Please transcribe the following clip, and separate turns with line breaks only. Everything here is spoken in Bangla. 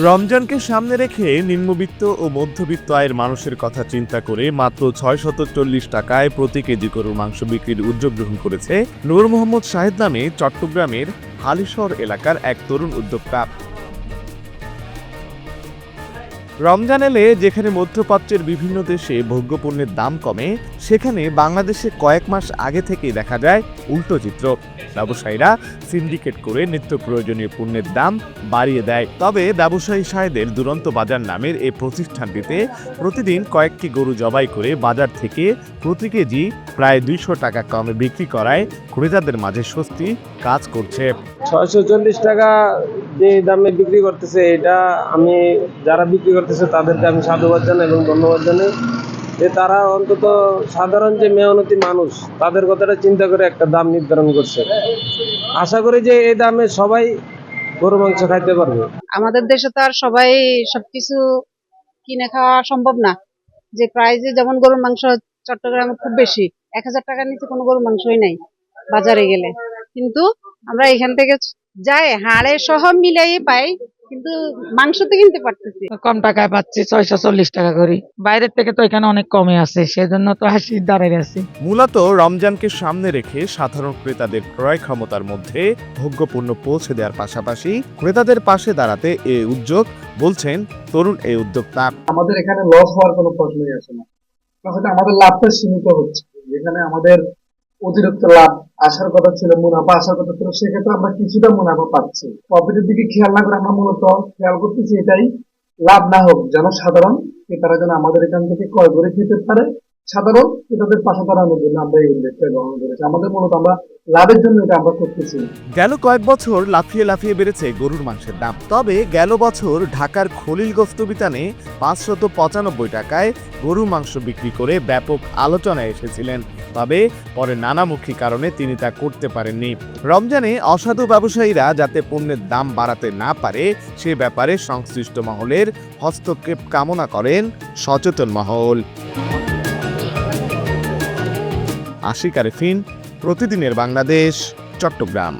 রমজানকে সামনে রেখে নিম্নবিত্ত ও মধ্যবিত্ত আয়ের মানুষের কথা চিন্তা করে মাত্র ৬৪০ টাকায় প্রতি কেজি গরুর মাংস বিক্রির উদ্যোগ গ্রহণ করেছে নূর মোহাম্মদ শাহেদ নামে চট্টগ্রামের হালিশহর এলাকার এক তরুণ উদ্যোক্তা। রমজান এলে যেখানে মধ্যপ্রাচ্যের বিভিন্ন দেশে ভোগ্যপণ্যের দাম কমে, সেখানে বাংলাদেশে কয়েক মাস আগে থেকেই দেখা যায় উল্টো চিত্র। ব্যবসায়ীরা সিন্ডিকেট করে নিত্য প্রয়োজনীয় পণ্যের দাম বাড়িয়ে দেয়। তবে ব্যবসায়ী সাহেদের দুরন্ত বাজার নামের এই প্রতিষ্ঠানটিতে প্রতিদিন কয়েকটি গরু জবাই করে বাজার থেকে প্রতি কেজি প্রায় ২০০ টাকা কমে বিক্রি করায় ক্রেতাদের মাঝে স্বস্তি কাজ করছে।
৬৪০ টাকা যে দামে বিক্রি করতেছে, এটা আমি যারা বিক্রি করতেছে তাদেরকে আমি সাধুবাদ জানাই এবং ধন্যবাদ জানাই যে তারা অন্তত সাধারণ যে মেহনতি মানুষ তাদের কথাটা চিন্তা করে একটা দাম নির্ধারণ করছে। আশা করি যে এই দামে সবাই গরু মাংস খাইতে পারবে।
আমাদের দেশে তো আর সবাই সবকিছু কিনে খাওয়া সম্ভব না। যে প্রাইসে যেমন গরুর মাংস চট্টগ্রামে খুব বেশি, ১০০০ টাকার নিচে কোনো গরুর মাংসই নাই বাজারে গেলে। কিন্তু আমরা এখান থেকে যাই হাড়ে সহ মিলাই পাই, কিন্তু মাংস তো কিনতে পারতেছি
কম টাকায় পাচ্ছি, ৬৪০ টাকা করে। বাইরের থেকে তো এখানে অনেক কমে আছে, সেজন্য তো হাসি দাঁড়িয়ে আছে।
মূলত রমজানকে সামনে রেখে সাধারণ ক্রেতাদের ক্রয় ক্ষমতার মধ্যে ভোগ্যপণ্য পৌঁছে দেওয়ার পাশাপাশি ক্রেতাদের পাশে দাঁড়াতে এই উদ্যোগ, বলছেন তরুণ এই উদ্যোক্তা।
আমাদের এখানে লস হওয়ার কোনো প্রশ্নই আসে না, তাহলে আমাদের লাভটা সীমিত হচ্ছে। যেখানে আমাদের অতিরিক্ত লাভ আসার কথা ছিল, মুনাফা আসার কথা ছিল, সেক্ষেত্রে আমরা কিছুটা মুনাফা পাচ্ছি। প্রফিটের দিকে খেয়াল না করে আমরা মূলত খেয়াল করতেছি এটাই, লাভ না হোক, যেন সাধারণ ক্রেতারা যেন আমাদের এখান থেকে ক্রয় করে খেতে পারে। সাধারণ ক্রেতাদের পাশে দাঁড়ানোর জন্য আমরা এই উদ্যোগটা গ্রহণ করেছি। আমাদের মূলত আমরা লাভের জন্য এটা আমরা করতেছি।
গেল কয়েক বছর লাফিয়ে লাফিয়ে বেড়েছে গরুর মাংসের দাম। তবে গেল বছর ঢাকার খলিলগঞ্জ বিতানে ৫৯৫ টাকায় গরুর মাংস বিক্রি করে ব্যাপক আলোচনায় এসেছিলেন। তবে পরে নানামুখী কারণে তিনি তা করতে পারেননি। রমজানে অসাধু ব্যবসায়ীরা যাতে পণ্যের দাম বাড়াতে না পারে সে ব্যাপারে সংশ্লিষ্ট মহলের হস্তক্ষেপ কামনা করেন সচেতন মহল। আশিক আরেফিন, প্রতিদিনের বাংলাদেশ, চট্টগ্রাম।